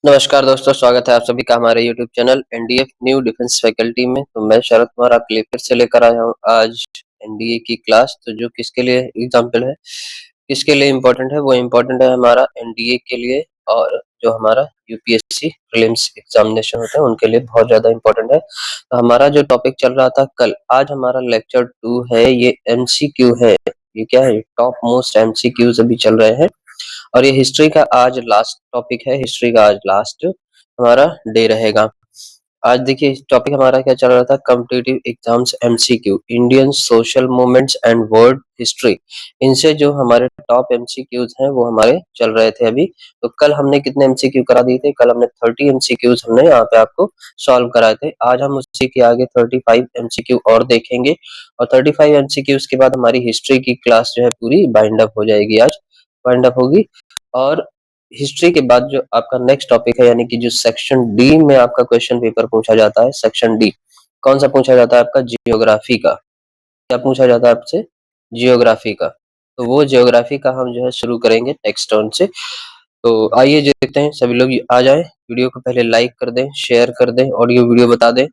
नमस्कार दोस्तों, स्वागत है आप सभी का हमारे YouTube channel NDA new defence faculty में। तो मैं शरद कुमार आपके लिए फिर से लेकर आया हूँ आज एनडीए की क्लास। तो जो किसके लिए एग्जाम्पल है, किसके लिए इम्पोर्टेंट है, वो इम्पोर्टेंट है हमारा एनडीए के लिए, और जो हमारा यूपीएससी प्रीलिम्स एग्जामिनेशन होता है उनके लिए बहुत ज्यादा इम्पोर्टेंट है। तो हमारा जो टॉपिक चल रहा था कल, आज हमारा लेक्चर 2 है, ये एमसीक्यू है। ये क्या है? टॉप मोस्ट एमसीक्यूज अभी चल रहे हैं। और ये हिस्ट्री का आज लास्ट टॉपिक है, हिस्ट्री का आज लास्ट हमारा डे रहेगा। आज देखिए टॉपिक हमारा क्या चल रहा था, competitive exams MCQ, Indian social movements and world history. इनसे जो हमारे टॉप एमसीक्यूज हैं वो हमारे चल रहे थे अभी। तो कल हमने कितने एमसीक्यू करा दिए थे? कल हमने 30 एमसीक्यूज हमने यहाँ पे आपको सॉल्व कराए थे। आज हम उसी के आगे 35 एमसीक्यू और देखेंगे, और 35 एमसीक्यूज के बाद हमारी हिस्ट्री की क्लास जो है पूरी बाइंड अप हो जाएगी, आज बाइंड अप होगी। और हिस्ट्री के बाद जो आपका नेक्स्ट टॉपिक है, यानी कि जो सेक्शन डी में आपका क्वेश्चन पेपर पूछा जाता है, सेक्शन डी कौन सा पूछा जाता है? आपका जियोग्राफी का। क्या पूछा जाता है आपसे? जियोग्राफी का। तो वो जियोग्राफी का हम जो है शुरू करेंगे नेक्स्ट टर्न से। तो आइए देखते हैं, सभी लोग आ जाएं। वीडियो को पहले लाइक कर दें, शेयर कर दें, ऑडियो वीडियो बता दें,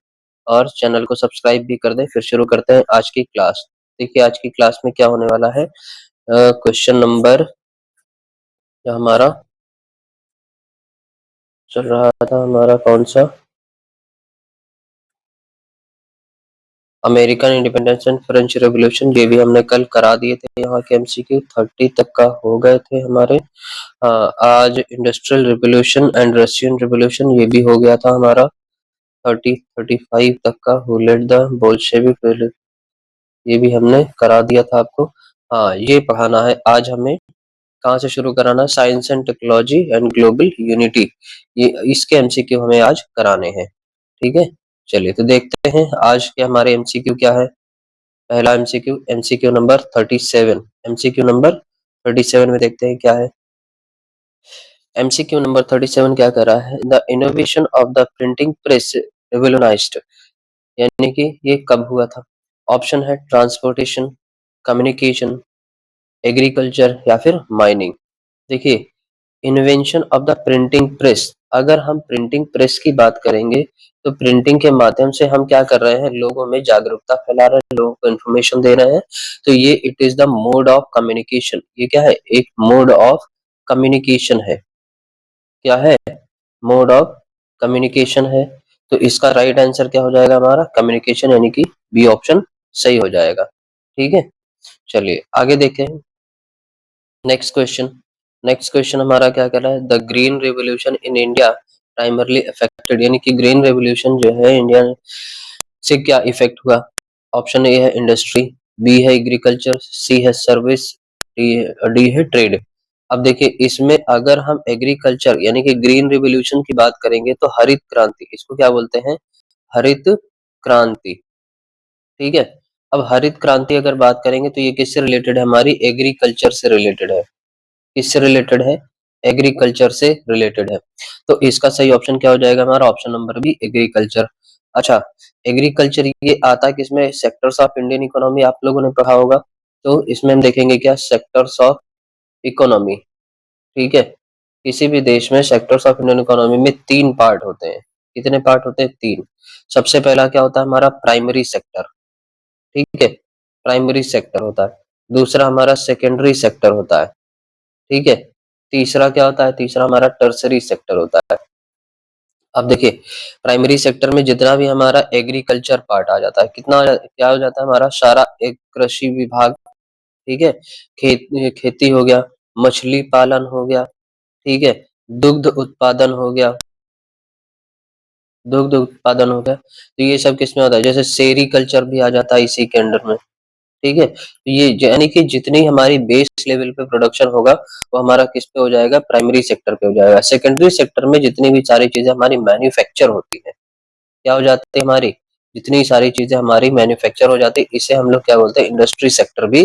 और चैनल को सब्सक्राइब भी कर दें। फिर शुरू करते हैं आज की क्लास। देखिए आज की क्लास में क्या होने वाला है। क्वेश्चन नंबर जो हमारा चल रहा था, हमारा कौन सा, American independence and French revolution, ये भी हमने कल करा दिए थे। यहाँ के एमसीक्यू 30 तक का हो गए थे हमारे। हाँ, आज industrial revolution and Russian revolution, ये भी हो गया था हमारा 35 तक का। हु लेड द बोल्शेविक, ये भी हमने करा दिया था आपको। हाँ, ये पढ़ाना है आज हमें। कहाँ से शुरू कराना है? Science and technology and global unity, ये इसके एमसीक्यू हमें आज कराने हैं। ठीक है, चलिए तो देखते हैं आज के हमारे एमसीक्यू क्या है। पहला MCQ, MCQ number 37। MCQ number 37 में देखते हैं क्या है। एमसीक्यू नंबर 37 क्या कर रहा है? The innovation of the printing press revolutionised, यानी कि ये कब हुआ था? ऑप्शन है ट्रांसपोर्टेशन, कम्युनिकेशन, एग्रीकल्चर या फिर माइनिंग। देखिए, invention of the printing press, अगर हम प्रिंटिंग प्रेस की बात करेंगे तो प्रिंटिंग के माध्यम से हम क्या कर रहे हैं? लोगों में जागरूकता फैला रहे हैं, लोगों को इन्फॉर्मेशन दे रहे हैं। तो ये it is the mode of communication. ये क्या है? एक मोड ऑफ कम्युनिकेशन है। क्या है? मोड ऑफ कम्युनिकेशन है। तो इसका राइट आंसर क्या हो जाएगा हमारा? कम्युनिकेशन, यानी कि बी ऑप्शन सही हो जाएगा। ठीक है, चलिए आगे देखें। नेक्स्ट क्वेश्चन, नेक्स्ट क्वेश्चन हमारा क्या कर रहा है? The green revolution in India primarily affected, यानी कि ग्रीन रेवोल्यूशन जो है इंडिया से क्या इफेक्ट हुआ? ऑप्शन ए है इंडस्ट्री, बी है एग्रीकल्चर, सी है सर्विस, डी है ट्रेड। अब देखिए इसमें अगर हम एग्रीकल्चर यानी कि ग्रीन रिवोल्यूशन की बात करेंगे तो हरित क्रांति, इसको क्या बोलते हैं? हरित क्रांति। ठीक है, अब हरित क्रांति अगर बात करेंगे तो ये किससे रिलेटेड है? हमारी एग्रीकल्चर से रिलेटेड है। किससे रिलेटेड है? एग्रीकल्चर से रिलेटेड है। तो इसका सही ऑप्शन क्या हो जाएगा हमारा? Option number B, agriculture. अच्छा, एग्रीकल्चर ये आता है किसमें? सेक्टर्स ऑफ इंडियन इकोनॉमी, आप लोगों ने पढ़ा होगा। तो इसमें हम देखेंगे क्या? Sectors of economy. ठीक है, किसी भी देश में सेक्टर्स ऑफ इंडियन इकोनॉमी में 3 पार्ट होते हैं। कितने पार्ट होते हैं? 3। सबसे पहला क्या होता है हमारा? Primary sector. ठीक है, प्राइमरी सेक्टर होता है। दूसरा हमारा सेकेंडरी सेक्टर होता है। ठीक है, तीसरा क्या होता है? तीसरा हमारा टर्सरी सेक्टर होता है। अब देखिए, प्राइमरी सेक्टर में जितना भी हमारा एग्रीकल्चर पार्ट आ जाता है, कितना क्या हो जाता है हमारा? सारा एक कृषि विभाग। ठीक है, खेती हो गया, मछली पालन हो गया, ठीक है, दुग्ध उत्पादन हो गया, दुग्ध उत्पादन हो गया। तो ये सब किसमें होता है? जैसे सेरीकल्चर भी आ जाता है इसी के अंडर में। ठीक है, तो ये यानी कि जितनी हमारी बेस लेवल पे प्रोडक्शन होगा वो हमारा किस पे हो जाएगा? प्राइमरी सेक्टर पे हो जाएगा। सेकेंडरी सेक्टर में जितनी भी सारी चीजें हमारी मैन्युफैक्चर होती है, क्या हो जाती है हमारी? जितनी सारी चीजें हमारी मैन्युफैक्चर हो जाती है, इसे हम लोग क्या बोलते हैं? इंडस्ट्री सेक्टर भी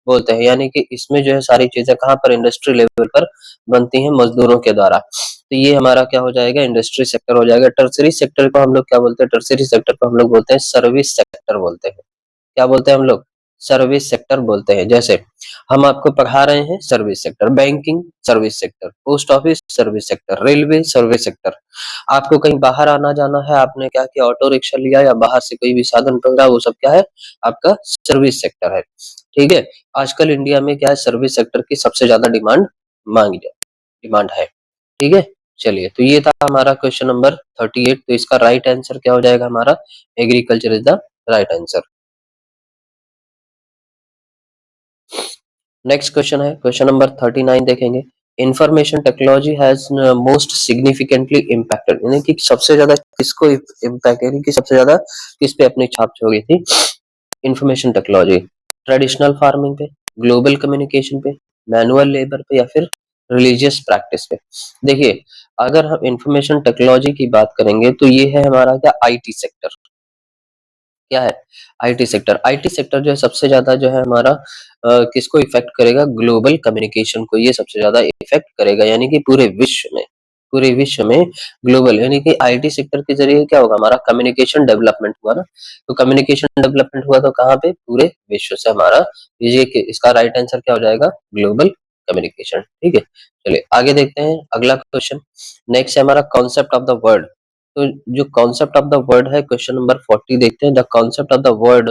बोलते हैं। यानी कि इसमें जो है सारी चीजें कहाँ पर? इंडस्ट्री लेवल पर बनती हैं मजदूरों के द्वारा। तो ये हमारा क्या हो जाएगा? इंडस्ट्री सेक्टर हो जाएगा। टर्सरी सेक्टर को हम लोग क्या बोलते हैं? टर्सरी सेक्टर को हम लोग बोलते हैं सर्विस सेक्टर बोलते हैं। क्या बोलते हैं हम लोग? सर्विस सेक्टर बोलते हैं। जैसे हम आपको पढ़ा रहे हैं service sector, banking service sector, post office service sector, railway service sector. आपको कहीं बाहर आना जाना है, आपने क्या किया, ऑटो रिक्शा लिया या बाहर से कोई भी साधन पकड़ा, वो सब क्या है, आपका सर्विस सेक्टर है। ठीक है, आजकल इंडिया में क्या है, सर्विस सेक्टर की सबसे ज्यादा डिमांड है। ठीक है, चलिए, तो ये था हमारा क्वेश्चन नंबर 38। तो इसका राइट आंसर क्या हो जाएगा हमारा, agriculture is the right answer. Next question है क्वेश्चन नंबर 39, देखेंगे। Information technology has most significantly impacted, यानी कि सबसे ज्यादा किसको इम्पैक्ट, यानी कि सबसे ज्यादा किस पे अपनी छाप छोड़ी थी, इंफॉर्मेशन टेक्नोलॉजी। ट्रेडिशनल फार्मिंग पे, ग्लोबल कम्युनिकेशन पे, मैनुअल लेबर पे, या फिर रिलीजियस प्रैक्टिस पे। देखिए, अगर हम इंफॉर्मेशन टेक्नोलॉजी की बात करेंगे तो ये है हमारा क्या, आईटी सेक्टर। क्या है, आईटी सेक्टर। आईटी सेक्टर जो है सबसे ज्यादा जो है हमारा किसको इफेक्ट करेगा, ग्लोबल कम्युनिकेशन को ये सबसे ज्यादा इफेक्ट करेगा, यानी कि पूरे विश्व में ग्लोबल, यानी कि आईटी सेक्टर के जरिए क्या होगा, हमारा कम्युनिकेशन डेवलपमेंट हुआ ना। तो कम्युनिकेशन डेवलपमेंट हुआ तो कहाँ पे, पूरे विश्व से हमारा ये इसका राइट आंसर क्या हो जाएगा, ग्लोबल कम्युनिकेशन। ठीक है, चलिए आगे देखते हैं अगला क्वेश्चन। नेक्स्ट है हमारा कॉन्सेप्ट ऑफ द वर्ड। तो जो कॉन्सेप्ट ऑफ द वर्ड है, क्वेश्चन नंबर 40 देखते हैं। The concept of the word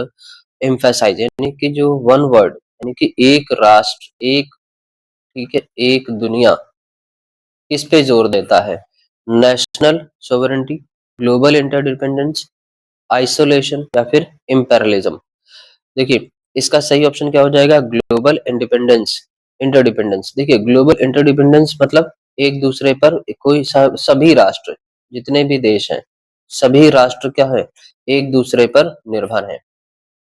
emphasize, यानी कि जो वन वर्ड, यानी कि एक राष्ट्र, एक, ठीक है, एक दुनिया, किस पे जोर देता है, national sovereignty, global interdependence, isolation, या फिर इम्पेरियलिज्म। देखिए, इसका सही ऑप्शन क्या हो जाएगा, ग्लोबल इंडिपेंडेंस, इंटरडिपेंडेंस। देखिए, ग्लोबल इंटरडिपेंडेंस मतलब एक दूसरे पर कोई सभी राष्ट्र, जितने भी देश हैं, सभी राष्ट्र क्या है, एक दूसरे पर निर्भर है।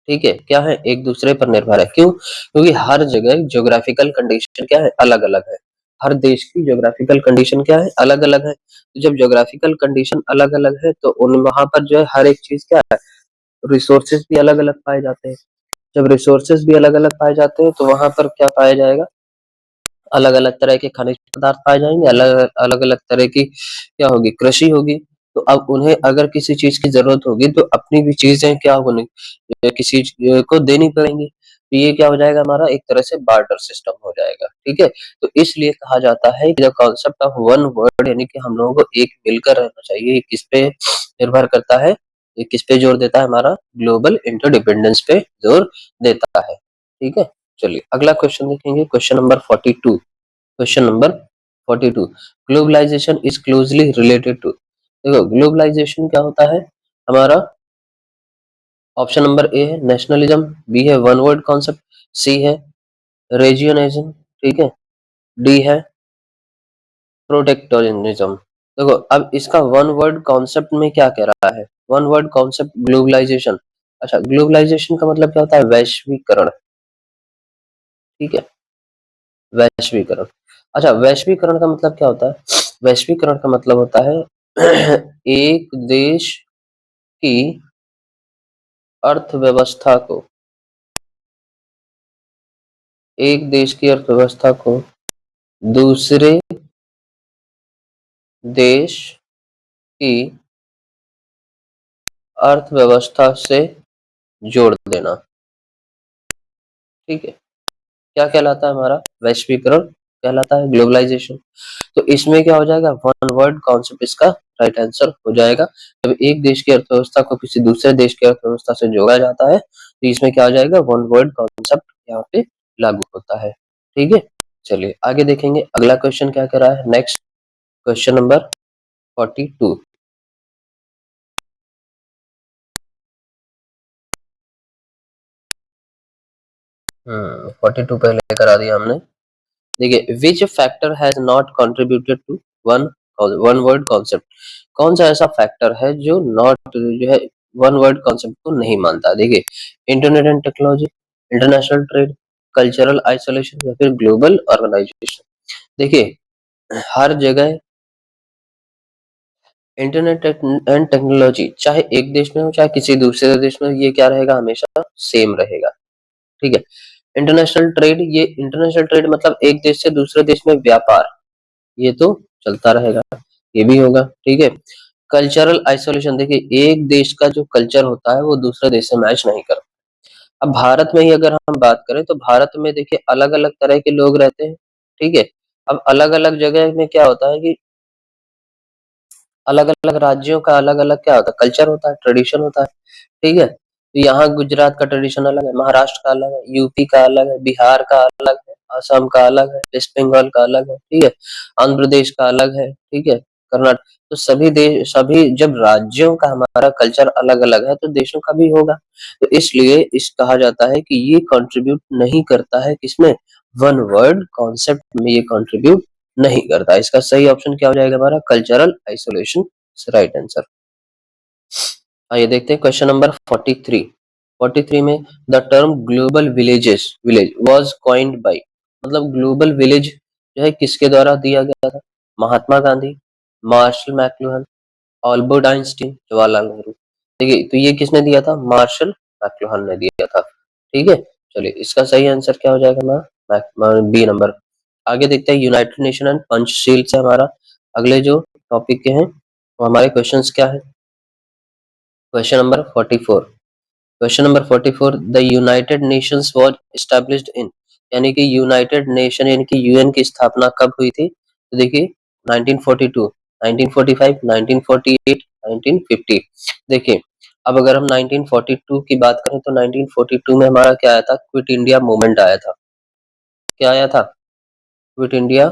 ठीक है, क्या है, एक दूसरे पर निर्भर है। क्यों, क्योंकि हर जगह ज्योग्राफिकल कंडीशन क्या है, अलग अलग है। हर देश की ज्योग्राफिकल कंडीशन क्या है, अलग अलग है। तो जब ज्योग्राफिकल कंडीशन अलग अलग है तो उन वहां पर जो है हर एक चीज क्या है, रिसोर्सेज भी अलग अलग पाए जाते हैं। जब रिसोर्सेज भी अलग अलग पाए जाते हैं तो वहां पर क्या पाया जाएगा, अलग अलग तरह के खनिज पदार्थ पाए जाएंगे, अलग अलग अलग तरह की क्या होगी, कृषि होगी। तो अब उन्हें अगर किसी चीज की जरूरत होगी तो अपनी भी चीजें क्या होगी, किसी को देनी पड़ेंगी। तो ये क्या हो जाएगा, हमारा एक तरह से बार्टर सिस्टम हो जाएगा। ठीक है, तो इसलिए कहा जाता है कि the concept of one word, यानी कि हम लोगों को एक मिलकर रहना चाहिए। ये किस पे निर्भर करता है, ये किस पे जोर देता है, हमारा ग्लोबल इंटरडिपेंडेंस पे जोर देता है। ठीक है, चलिए अगला क्वेश्चन देखेंगे, question number 42। Question number 42, globalization is closely related to. देखो, ग्लोबलाइजेशन क्या होता है हमारा, ऑप्शन नंबर ए है नेशनलिज्म, बी है वन वर्ड कॉन्सेप्ट, सी है रीजियनिज्म, ठीक है, डी है प्रोटेक्टोरिज्म। देखो, अब इसका वन वर्ड कॉन्सेप्ट में क्या कह रहा है, वन वर्ड कॉन्सेप्ट ग्लोबलाइजेशन। अच्छा, ग्लोबलाइजेशन का मतलब क्या होता है, वैश्वीकरण। ठीक है, वैश्वीकरण। अच्छा, वैश्वीकरण का मतलब क्या होता है, वैश्वीकरण का मतलब होता है एक देश की अर्थव्यवस्था को, एक देश की अर्थव्यवस्था को दूसरे देश की अर्थव्यवस्था से जोड़ देना। ठीक है, क्या कहलाता है हमारा, वैश्वीकरण कहलाता है, ग्लोबलाइजेशन। तो इसमें क्या हो जाएगा, वन वर्ड कॉन्सेप्ट इसका राइट आंसर हो जाएगा। जब एक देश की अर्थव्यवस्था को किसी दूसरे देश की अर्थव्यवस्था से जोड़ा जाता है तो इसमें क्या हो जाएगा, वन वर्ड कॉन्सेप्ट यहाँ पे लागू होता है। ठीक है, चलिए आगे देखेंगे अगला क्वेश्चन क्या कर रहा है। Next question number 42। 42 पहले करा दिया हमने। देखिए, which factor has not contributed to one one word concept. कौन सा ऐसा फैक्टर है जो नॉट जो है वन वर्ड कॉन्सेप्ट को नहीं मानता। देखिए, internet and technology, international trade, cultural isolation, या फिर ग्लोबल ऑर्गेनाइजेशन। देखिए, हर जगह इंटरनेट एंड टेक्नोलॉजी, चाहे एक देश में हो चाहे किसी दूसरे देश में हो, ये क्या रहेगा, हमेशा सेम रहेगा। ठीक है, इंटरनेशनल ट्रेड, ये इंटरनेशनल ट्रेड मतलब एक देश से दूसरे देश में व्यापार, ये तो चलता रहेगा, ये भी होगा। ठीक है, कल्चरल आइसोलेशन, देखिए एक देश का जो कल्चर होता है वो दूसरे देश से मैच नहीं करता। अब भारत में ही अगर हम बात करें तो भारत में देखिए अलग-अलग तरह के लोग रहते हैं, ठीक है? अब अलग-अलग जगह में क्या होता है कि अलग-अलग राज्यों का अलग-अलग क्या होता है कल्चर होता है, ट्रेडिशन होता है, ठीक है? तो यहाँ गुजरात का ट्रेडिशन अलग है, महाराष्ट्र का अलग है, यूपी का अलग है, बिहार का अलग है, असम का अलग है, वेस्ट बंगाल का अलग है, ठीक है? आंध्र प्रदेश का अलग है, ठीक है? कर्नाटक तो सभी जब राज्यों का हमारा कल्चर अलग-अलग है तो देशों का भी होगा। तो इसलिए इस कहा जाता है कि ये कंट्रीब्यूट नहीं करता है किसमें वन वर्ड कॉन्सेप्ट में ये कंट्रीब्यूट नहीं करता। इसका सही ऑप्शन क्या हो जाएगा हमारा कल्चरल आइसोलेशन राइट आंसर। आइए देखते हैं क्वेश्चन नंबर 43। 43 में the term global village was coined by मतलब ग्लोबल विलेज जो है किसके द्वारा दिया गया था? Mahatma Gandhi, Marshall McLuhan, Albert Einstein, Jawaharlal Nehru. देखिए तो ये किसने दिया था? मार्शल मैक्लुहान ने दिया था। ठीक है, चलिए इसका सही आंसर क्या हो जाएगा हमारा? B number. आगे देखते हैं यूनाइटेड नेशन एंड पंचशील से हमारा अगले जो टॉपिक के हैं वो हमारे क्वेश्चंस क्या है? Question number 44। Question number 44 the United Nations was established in यानी कि यूनाइटेड नेशन यानी कि यूएन की स्थापना कब हुई थी? तो देखिए 1942, 1945, 1948, 1950। देखिए अब अगर हम 1942 की बात करें तो 1942 में हमारा क्या आया था? क्विट इंडिया मूवमेंट आया था। क्या आया था? क्विट इंडिया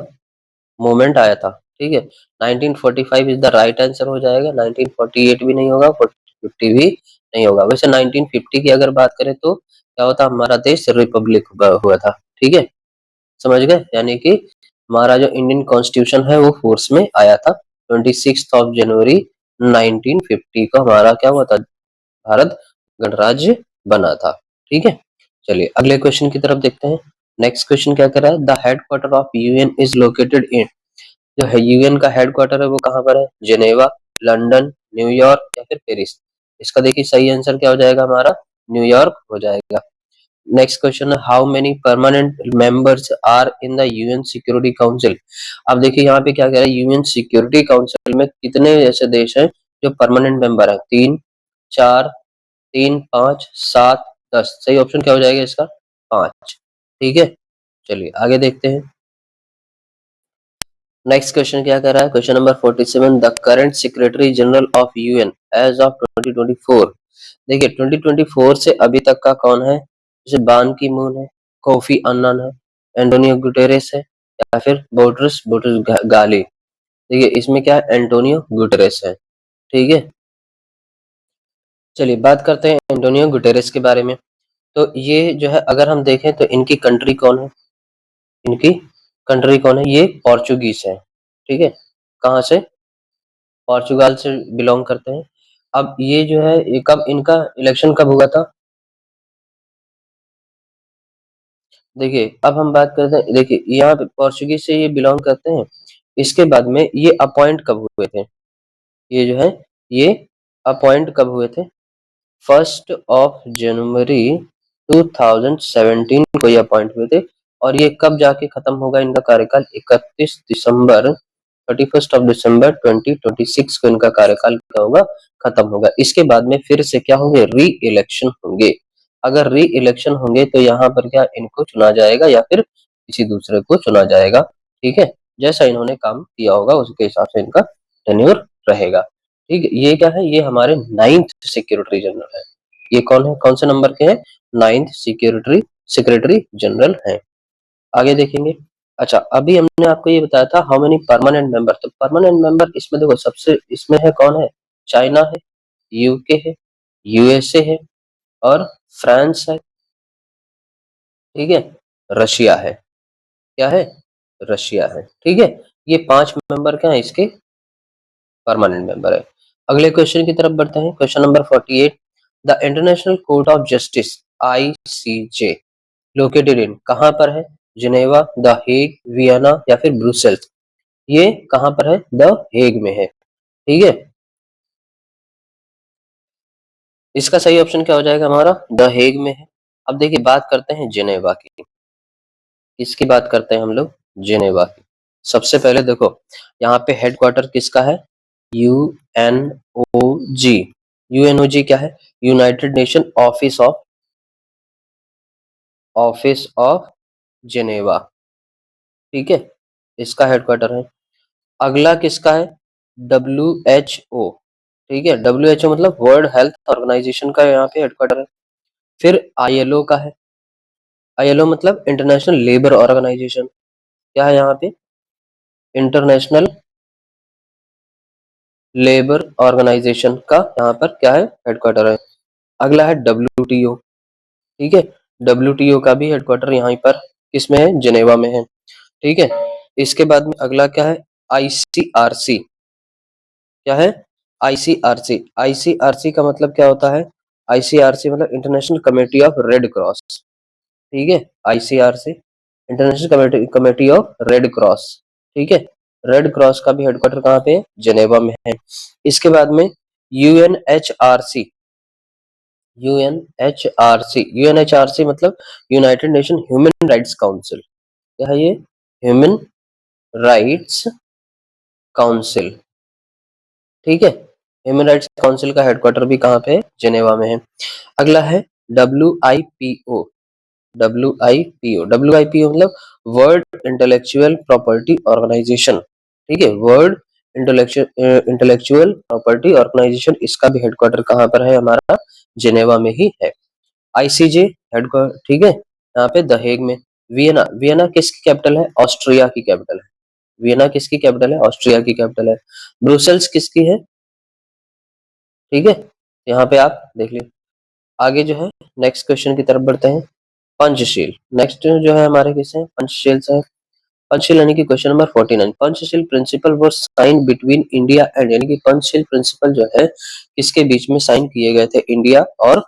मूवमेंट आया था। ठीक है, 1945 इज द राइट आंसर हो जाएगा। 1948 भी नहीं होगा, 50 भी नहीं होगा। वैसे 1950 की अगर बात करें तो क्या होता? हमारा देश रिपब्लिक हुआ था। ठीक है, समझ गए? यानी कि हमारा जो इंडियन कॉन्स्टिट्यूशन है वो फोर्स में आया था 26 ऑफ जनवरी 1950 को हमारा क्या हुआ था? भारत गणराज्य बना था। ठीक है, चलिए अगले क्वेश्चन की तरफ देखते हैं। नेक्स्ट क्वेश्चन क्या कर रहा है? The headquarter of UN is located in जो है यूएन का हेडक्वार्टर है वो कहाँ पर है? जेनेवा, लंदन, न्यूयॉर्क या फिर पेरिस। इसका देखिए सही आंसर क्या हो जाएगा हमारा? न्यूयॉर्क हो जाएगा। नेक्स्ट क्वेश्चन है how many permanent members are in the UN security council. अब देखिए यहाँ पे क्या कह रहा है? यूएन सिक्योरिटी काउंसिल में कितने ऐसे देश हैं जो परमानेंट मेंबर है? 3, 4, 3, 5, 7, 10। सही ऑप्शन क्या हो जाएगा इसका? 5। ठीक है, चलिए आगे देखते हैं। नेक्स्ट क्वेश्चन क्या कर रहा है? Question number 47 the current secretary general of UN as of 2024। देखिए 2024 से अभी तक का कौन है? जैसे बान की मून है, कोफी अन्नान है, एंटोनियो गुटेरेस है या फिर बोट्रिस बोट्रिस गाली। देखिए इसमें क्या है? एंटोनियो गुटेरेस है। ठीक है, चलिए बात करते हैं एंटोनियो गुटेरेस के बारे में। तो ये जो है अगर हम देखें तो इनकी कंट्री कौन है? इनकी कंट्री कौन है? ये पोर्चुगीज है। ठीक है, कहाँ से? पोर्चुगाल से बिलोंग करते हैं। अब ये जो है ये कब इनका इलेक्शन कब हुआ था? देखिए अब हम बात करते हैं, देखिए यहाँ पे पोर्चुगीज से ये बिलोंग करते हैं। इसके बाद में ये अपॉइंट कब हुए थे? ये जो है ये अपॉइंट कब हुए थे? 1 जनवरी 2017 को ये अपॉइंट हुए थे। और ये कब जाके खत्म होगा इनका कार्यकाल? 31 दिसंबर 2026 को इनका कार्यकाल क्या होगा? खत्म होगा। इसके बाद में फिर से क्या होंगे? री इलेक्शन होंगे। अगर री इलेक्शन होंगे तो यहाँ पर क्या इनको चुना जाएगा या फिर किसी दूसरे को चुना जाएगा। ठीक है, जैसा इन्होंने काम किया होगा उसके हिसाब से इनका टेन्योर रहेगा। ठीक है, ये क्या है? ये हमारे 9th सेक्रेटरी जनरल है। ये कौन है? कौन से नंबर के हैं? 9th सेक्रेटरी जनरल है। आगे देखेंगे। अच्छा अभी हमने आपको ये बताया था हाउ मेनी परमानेंट मेंबर। तो परमानेंट मेंबर इसमें देखो सबसे इसमें है कौन है? चाइना है, यूके है, यूएसए है और फ्रांस है। ठीक है, रशिया है। क्या है? रशिया है। ठीक है, ये 5 मेंबर क्या है इसके? परमानेंट मेंबर है। अगले क्वेश्चन की तरफ बढ़ते हैं। Question number 48 the international court of justice ICJ located in कहाँ पर है? जिनेवा, द हेग, वियना या फिर ब्रुसेल्स। ये कहाँ पर है? द हेग में है। ठीक है, इसका सही ऑप्शन क्या हो जाएगा हमारा? द हेग में है। अब देखिए बात करते हैं जिनेवा की। किसकी बात करते हैं हम लोग? जिनेवा की। सबसे पहले देखो यहाँ पे हेडक्वार्टर किसका है? यूएनओजी। यूएनओजी क्या है? United nation office of office of Geneva, ठीक है, इसका हेडक्वार्टर है। अगला किसका है? WHO, ठीक है, WHO मतलब वर्ल्ड हेल्थ ऑर्गेनाइजेशन का यहाँ पे हेडक्वार्टर है। फिर ILO का है, ILO मतलब इंटरनेशनल लेबर ऑर्गेनाइजेशन, क्या है यहाँ पे? इंटरनेशनल लेबर ऑर्गेनाइजेशन का यहाँ पर क्या है? हेडक्वार्टर है। अगला है WTO, ठीक है, WTO का भी हेडक्वार्टर यहाँ पर किसमें है? जेनेवा में है, ठीक है। इसके बाद में अगला क्या है? ICRC, क्या है? ICRC, ICRC का मतलब क्या होता है? ICRC मतलब international committee of red cross, ठीक है, ICRC international committee of red cross, ठीक है। रेड क्रॉस का भी हेडक्वार्टर कहाँ पे है? जेनेवा में है। इसके बाद में UNHRC, UNHRC मतलब United nation human rights council, क्या है ये? ह्यूमन राइट्स काउंसिल, ठीक है। ह्यूमन राइट्स काउंसिल का हेडक्वार्टर भी कहाँ पे है? जेनेवा में है। अगला है WIPO, WIPO मतलब वर्ल्ड इंटेलेक्चुअल प्रॉपर्टी ऑर्गेनाइजेशन, ठीक है, वर्ल्ड इंटेलेक्चुअल प्रॉपर्टी ऑर्गेनाइजेशन, इसका भी हेडक्वार्टर कहाँ पर है? हमारा जेनेवा में ही है। ICJ हेडक्वार्टर, ठीक है, यहाँ पे द हेग में। वियना, वियना किसकी कैपिटल है? ऑस्ट्रिया की कैपिटल है। वियना किसकी कैपिटल है? ऑस्ट्रिया की कैपिटल है। ब्रुसेल्स किसकी है? ठीक है, यहाँ पे आप देख लीजिए। आगे जो है नेक्स्ट क्वेश्चन की तरफ बढ़ते हैं। पंचशील, नेक्स्ट जो है हमारे किसे पंचशील से? पंचशील यानी कि question number 49, Panchsheel principle were sign between India and, यानी कि पंचशील प्रिंसिपल जो है किसके बीच में साइन किए गए थे? इंडिया और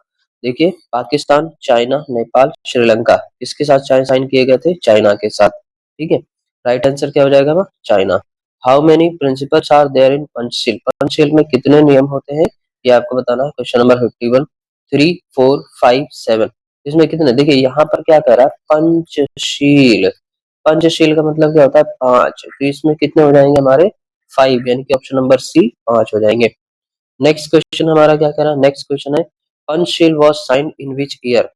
देखिए पाकिस्तान, चाइना, नेपाल, श्रीलंका, किसके साथ साइन किए गए थे? चाइना के साथ, ठीक है। राइट आंसर क्या हो जाएगा वहाँ? China. How many principles are there in Panchsheel, Panchsheel में कितने नियम होते हैं ये आपको बताना है। क्वेश्चन नंबर 51, 3, 4, 5, 7, इसमें कितने? देखिए यहाँ पर क्या कह रहा है? पंचशील, पंचशील का मतलब क्या होता है? पांच, तो इसमें कितने हो जाएंगे हमारे? 5, यानी कि ऑप्शन नंबर सी 5 हो जाएंगे। नेक्स्ट क्वेश्चन हमारा क्या कह रहा है? नेक्स्ट क्वेश्चन है Panchsheel was sign in which year,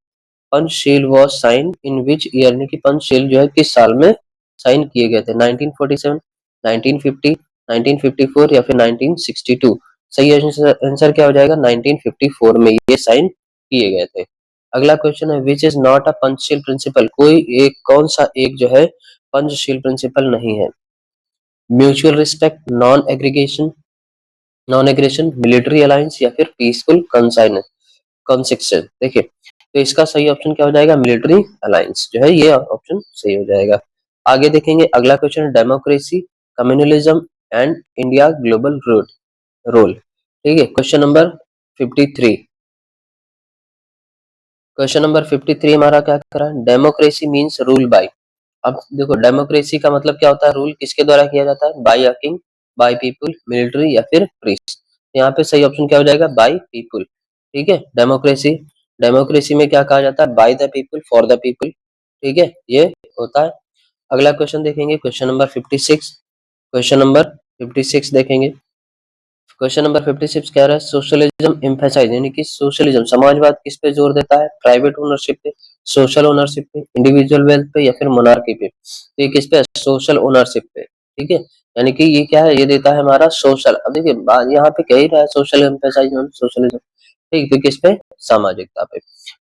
Panchsheel was sign in which year, यानी कि पंचशील जो है किस साल में साइन किए गए थे? 1947, 1950, 1954 या फिर 1962? सही आंसर क्या हो जाएगा? 1954 में ये साइन किए गए थे। अगला क्वेश्चन है which is not a Panchsheel principle, कोई एक, कौन सा एक जो है पंचशील प्रिंसिपल नहीं है? Mutual respect, non aggression, military alliance या फिर पीसफुल कंसिस्टेंस। देखिए तो इसका सही ऑप्शन क्या हो जाएगा? मिलिट्री अलायंस जो है ये ऑप्शन सही हो जाएगा। आगे देखेंगे अगला question, democracy, communalism and India global role, ठीक है। क्वेश्चन नंबर 53, क्वेश्चन नंबर 53 हमारा क्या कर रहा है? डेमोक्रेसी मीन्स रूल बाय, अब देखो डेमोक्रेसी का मतलब क्या होता है? रूल किसके द्वारा किया जाता है? By a king, by people, military या फिर प्रीस्ट। यहाँ पे सही ऑप्शन क्या हो जाएगा? बाय पीपुल, ठीक है। डेमोक्रेसी, डेमोक्रेसी में क्या कहा जाता है? By the people, for the people, ठीक है, ये होता है। अगला क्वेश्चन देखेंगे क्वेश्चन नंबर 56, क्वेश्चन नंबर 56 देखेंगे। क्वेश्चन नंबर 56 कह रहा है सोशलिज्म एम्फेसाइज, यानी कि सोशलिज्म समाजवाद किस पे जोर देता है? प्राइवेट ओनरशिप पे, सोशल ओनरशिप पे, इंडिविजुअल वेल्थ पे या फिर मोनार्की पे? तो ये किस पे? सोशल ओनरशिप पे, ठीक है। यानी कि ये क्या है? ये देता है हमारा सोशल। अब देखिए यहाँ पे कह ही रहा है सोशल एम्फेसाइज सोशलिज्म, ठीक है, किस पे? सामाजिकता पे।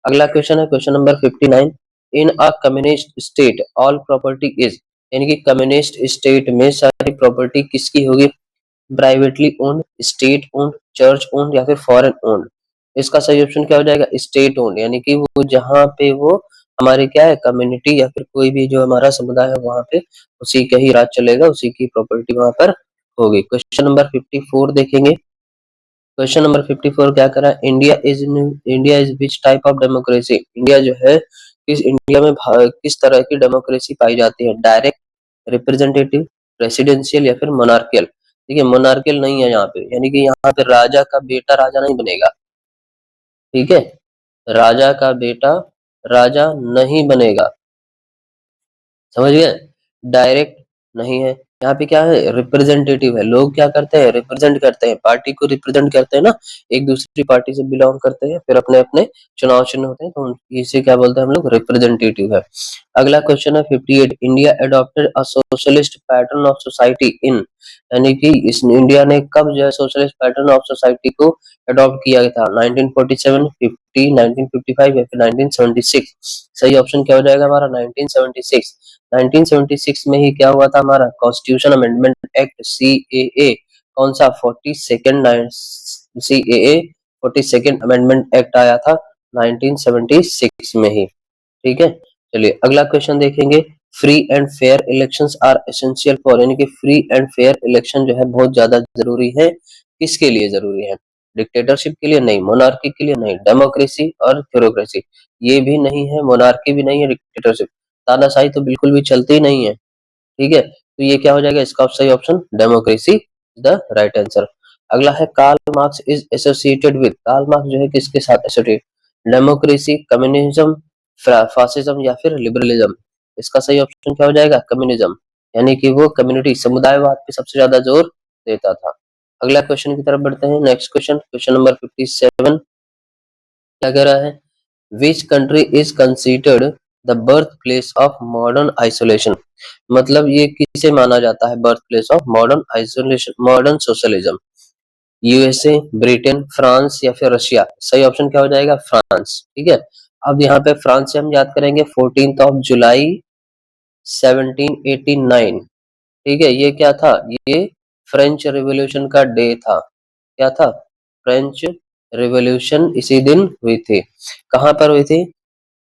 अगला क्वेश्चन है question number 59, in a communist state all property is, यानी कि कम्युनिस्ट स्टेट में सारी प्रॉपर्टी किसकी होगी? Privately owned, state owned, church owned या फिर फॉरेन ओन्ड? इसका सही ऑप्शन क्या हो जाएगा? स्टेट ओन्ड, यानी कि वो जहाँ पे वो हमारे क्या है कम्युनिटी या फिर कोई भी जो हमारा समुदाय है वहां पे उसी का ही राज चलेगा, उसी की प्रॉपर्टी वहां पर होगी। क्वेश्चन नंबर 54 देखेंगे। क्वेश्चन नंबर 54 क्या करा? India is which type of democracy, India जो है इंडिया में किस तरह की डेमोक्रेसी पाई जाती है? डायरेक्ट, रिप्रेजेंटेटिव, प्रेसिडेंशियल या फिर मोनार्कियल? ठीक है, मोनार्कियल नहीं है यहाँ पे, यानी कि यहाँ पे राजा का बेटा राजा नहीं बनेगा, ठीक है, राजा का बेटा राजा नहीं बनेगा, समझ गए? डायरेक्ट नहीं है, यहाँ पे क्या है, रिप्रेजेंटेटिव है। लोग क्या करते हैं, रिप्रेजेंट करते हैं, पार्टी को रिप्रेजेंट करते हैं ना, एक दूसरी पार्टी से बिलोंग करते हैं, फिर अपने अपने चुनाव चिन्ह होते हैं, तो इसे क्या बोलते हैं हम लोग, रिप्रेजेंटेटिव है। अगला क्वेश्चन है 58, India adopted a socialist pattern of society in, यानी कि इस इंडिया ने कब जो है सोशलिस्ट पैटर्न ऑफ सोसाइटी को अडॉप्ट किया था, 1947, 50, 1955 या फिर 1976? सही ऑप्शन क्या हो जाएगा हमारा, 1976। 1976 में ही क्या हुआ था हमारा, कॉन्स्टिट्यूशन अमेंडमेंट एक्ट, सीएए। कौन सा, 42nd CAA 42nd amendment act आया था 1976 में ही। ठीक है, चलिए अगला क्वेश्चन देखेंगे। Free and fair elections are essential for, यानी कि फ्री एंड फेयर इलेक्शन जो है बहुत ज्यादा जरूरी है, किसके लिए जरूरी है, डिक्टेटरशिप के लिए नहीं, मोनार्की के लिए नहीं, डेमोक्रेसी और थ्योरोक्रेसी, ये भी नहीं है, मोनार्की भी नहीं है, डिक्टेटरशिप, तानाशाही तो बिल्कुल भी चलती ही नहीं है। ठीक है, तो ये क्या हो जाएगा, इसका सही option democracy the right answer. अगला है Karl Marx is associated with, Karl Marx जो है किसके साथ एसोसिएटेड, डेमोक्रेसी, कम्युनिज्म, फासिज्म या फिर लिबरलिज्म? इसका सही ऑप्शन क्या हो जाएगा, कम्युनिज्म, यानी कि वो कम्युनिटी समुदायवाद पे सबसे ज्यादा जोर देता था। अगला क्वेश्चन की तरफ बढ़ते हैं, नेक्स्ट क्वेश्चन, क्वेश्चन नंबर 57 क्या कह रहा है, which country is considered the birth place of modern isolation, मतलब ये किसे माना जाता है birth place of modern isolation, modern socialism? USA, Britain, France या फिर रशिया? सही ऑप्शन क्या हो जाएगा, फ्रांस। ठीक है, अब यहाँ पे फ्रांस से हम याद करेंगे 14 जुलाई 1789। ठीक है, ये क्या था, ये फ्रेंच रिवॉल्यूशन का डे था। क्या था, फ्रेंच रिवॉल्यूशन इसी दिन हुई थी। कहाँ पर हुई थी,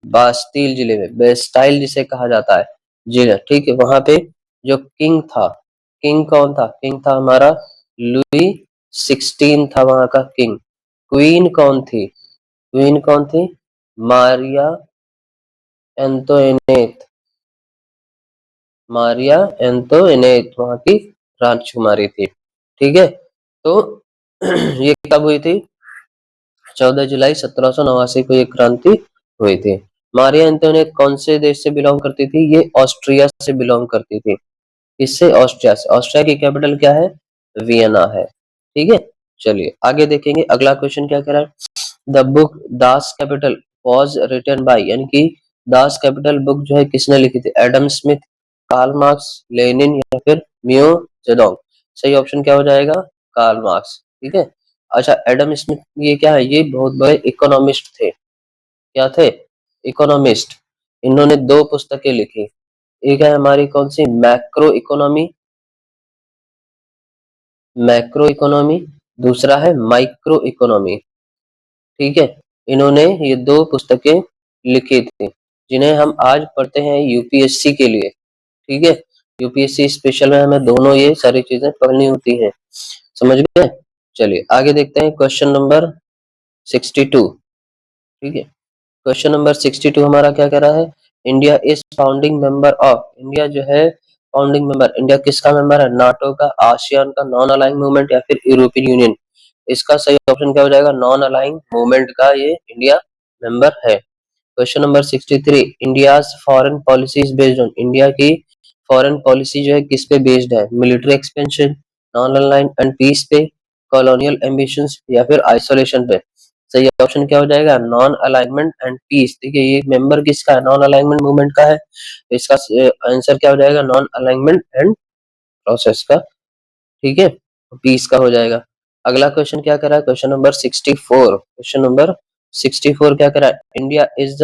बास्टील जिले में, बेस्टाइल जिसे कहा जाता है जिला। ठीक है, वहां पे जो किंग था, किंग कौन था, किंग था हमारा लुई 16 था वहां का किंग। क्वीन कौन थी, क्वीन कौन थी, मारिया एंतोइनेट, मारिया एंतोइनेट वहां की राजकुमारी थी। ठीक है, तो ये कब हुई थी, 14 जुलाई 1789 को ये क्रांति हुई थी। मारिया एंटोनेट कौन से देश से बिलोंग करती थी, ये ऑस्ट्रिया से बिलोंग करती थी। इससे ऑस्ट्रिया से, ऑस्ट्रिया की कैपिटल क्या है, वियना है। ठीक है, चलिए आगे देखेंगे, अगला क्वेश्चन क्या कह रहा है, the book Das Kapital was written by, यानी कि दास कैपिटल बुक जो है किसने लिखी थी, Adam Smith, Karl Marx, Lenin या फिर मियो जेडोंग? सही ऑप्शन क्या हो जाएगा, कार्ल मार्क्स। ठीक है, अच्छा एडम स्मिथ ये क्या है, ये बहुत बड़े इकोनॉमिस्ट थे। क्या थे, इकोनॉमिस्ट। इन्होंने दो पुस्तकें लिखी, एक है हमारी कौन सी, मैक्रो इकोनॉमी, मैक्रो इकोनॉमी, दूसरा है माइक्रो इकोनॉमी। ठीक है, इन्होंने ये दो पुस्तकें लिखी थी, जिन्हें हम आज पढ़ते हैं यूपीएससी के लिए। ठीक है, यूपीएससी स्पेशल में हमें दोनों ये सारी चीजें पढ़नी होती हैं, समझ गए। चलिए आगे देखते हैं, क्वेश्चन नंबर 62। ठीक है, क्वेश्चन नंबर 62 हमारा क्या कह रहा है, India is founding member of, India जो है फाउंडिंग मेंबर, इंडिया किसका मेंबर है, नाटो का, आसियान का, नॉन अलाइंग मूवमेंट या फिर यूरोपियन यूनियन? इसका सही ऑप्शन क्या हो जाएगा, नॉन अलाइंग मूवमेंट का ये इंडिया मेंबर है। Question number 63, India's foreign policy is based on, India की फॉरेन पॉलिसी जो है किस पे बेस्ड है, military expansion, non aligned and peace पे, कॉलोनियल एम्बिशंस या फिर आइसोलेशन पे? सही ऑप्शन क्या हो जाएगा, नॉन अलाइनमेंट एंड पीस। देखिए ये मेंबर किसका है, नॉन अलाइनमेंट मूवमेंट का है, तो इसका आंसर क्या हो जाएगा, नॉन अलाइनमेंट एंड प्रोसेस का। ठीक है, पीस का हो जाएगा। अगला क्वेश्चन क्या कर रहा है, क्वेश्चन नंबर 64, क्वेश्चन नंबर 64 क्या कर रहा है, India is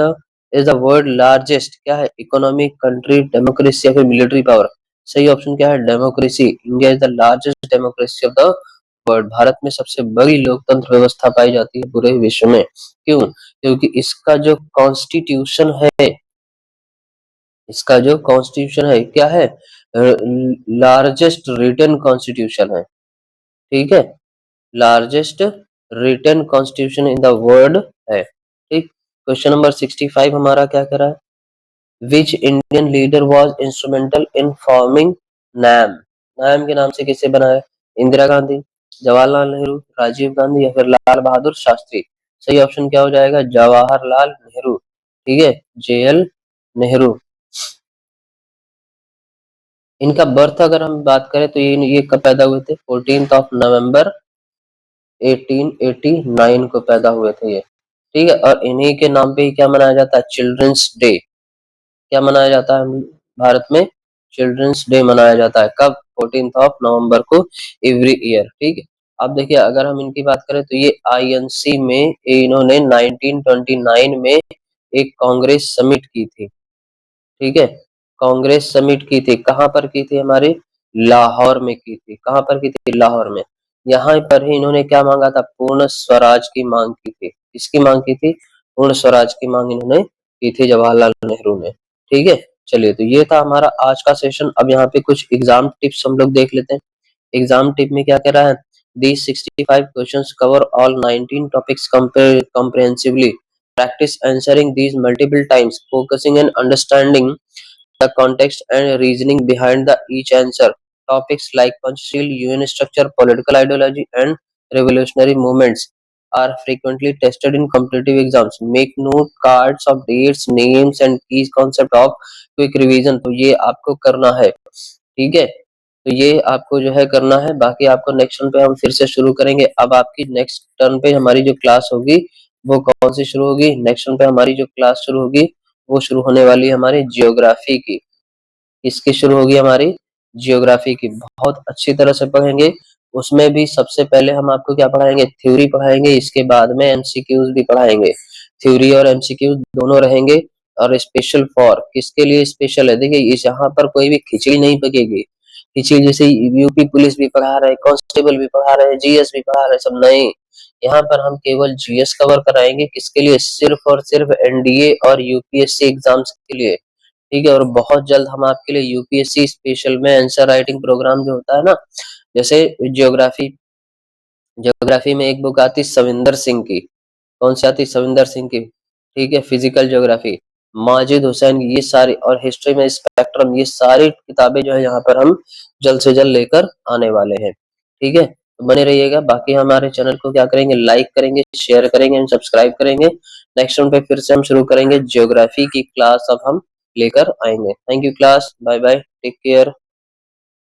the world largest क्या है, इकोनॉमिक, कंट्री, डेमोक्रेसी या फिर मिलिट्री पावर? सही ऑप्शन क्या है, democracy, India is the largest democracy of the world, Bharat में सबसे बड़ी लोकतंत्र व्यवस्था पाई जाती है पूरे विश्व में। क्यों, क्योंकि इसका जो कॉन्स्टिट्यूशन है, इसका जो कॉन्स्टिट्यूशन है क्या है, लार्जेस्ट रिटन कॉन्स्टिट्यूशन है। ठीक है, largest written constitution in the world है। ठीक, क्वेश्चन नंबर 65 हमारा क्या कर रहा है, which Indian leader was instrumental in forming NAM, NAM के नाम से किसे बनाया, इंदिरा गांधी, जवाहरलाल नेहरू, राजीव गांधी या फिर लाल बहादुर शास्त्री? सही ऑप्शन क्या हो जाएगा, जवाहरलाल नेहरू। ठीक है, जेएल नेहरू। इनका बर्थ अगर हम बात करें तो ये कब पैदा हुए थे? 14 नवंबर 1889 को पैदा हुए थे ये, ठीक है। और इन्हीं के नाम पे ही क्या मनाया जाता है? Children's day. क्या मनाया जाता है भारत में? चिल्ड्रंस डे मनाया जाता है। कब? 14 नवंबर को एवरी ईयर, ठीक है। अब देखिए अगर हम इनकी बात करें तो ये आईएनसी में इन्होंने 1929 में एक कांग्रेस समिट की थी, ठीक है। कांग्रेस समिट की थी, कहाँ पर की थी? हमारे लाहौर में की थी। कहाँ पर की थी? लाहौर में। यहाँ पर ही इन्होंने क्या मांगा था? पूर्ण स्वराज की मांग की थी। किसकी मांग की थी? पूर्ण स्वराज की मांग इन्होंने की थी, जवाहरलाल नेहरू ने, ठीक है। चलिए, तो ये था हमारा आज का सेशन। अब यहाँ पे कुछ एग्जाम टिप्स हम लोग देख लेते हैं। एग्जाम टिप में क्या कह रहा है? These 65 questions cover all 19 topics comprehensively. Practice answering these multiple times, focusing and understanding the context and reasoning behind the each answer. Topics like Panchsheel, UN structure, political ideology, and revolutionary movements are frequently tested in competitive exams. Make note cards of dates, names, and key concept of quick revision. तो ये आपको करना है, ठीक है। तो ये आपको जो है करना है। बाकी आपको नेक्स्ट टर्न पे हम फिर से शुरू करेंगे। अब आपकी नेक्स्ट टर्न पे हमारी जो क्लास होगी वो कौन सी शुरू होगी? नेक्स्ट टर्न पे हमारी जो क्लास शुरू होगी वो शुरू होने वाली है हमारी जियोग्राफी की। किसकी शुरू होगी? हमारी जियोग्राफी की। बहुत अच्छी तरह से पढ़ेंगे। उसमें भी सबसे पहले हम आपको क्या पढ़ाएंगे? थ्योरी पढ़ाएंगे, इसके बाद में एमसीक्यूज भी पढ़ाएंगे। थ्योरी और एमसीक्यूज दोनों रहेंगे। और स्पेशल फॉर किसके लिए स्पेशल है? देखिए इस यहाँ पर कोई भी खिचड़ी नहीं पकेगी। खिचड़ी जैसे यूपी पुलिस भी पढ़ा रहे हैं, कांस्टेबल भी पढ़ा रहे हैं, जीएस भी पढ़ा रहे हैं, सब नहीं। यहाँ पर हम केवल जीएस कवर कराएंगे। किसके लिए? सिर्फ और सिर्फ एनडीए और यूपीएससी एग्जाम्स के लिए, ठीक है। और बहुत जल्द हम आपके लिए यूपीएससी स्पेशल में आंसर राइटिंग प्रोग्राम जो होता है ना, जैसे ज्योग्राफी, ज्योग्राफी में एक बुक आती सविंदर सिंह की। कौन सी आती? सविंदर सिंह की, ठीक है। फिजिकल ज्योग्राफी, माजिद हुसैन, ये सारी, और हिस्ट्री में स्पेक्ट्रम, ये सारी किताबें जो है यहाँ पर हम जल्द से जल्द लेकर आने वाले हैं, ठीक है। तो बने रहिएगा। बाकी हमारे चैनल को क्या करेंगे? लाइक करेंगे, शेयर करेंगे एंड सब्सक्राइब करेंगे। नेक्स्ट टाइम पे फिर से हम शुरू करेंगे ज्योग्राफी की क्लास, अब हम लेकर आएंगे। Thank you class, bye bye, take care.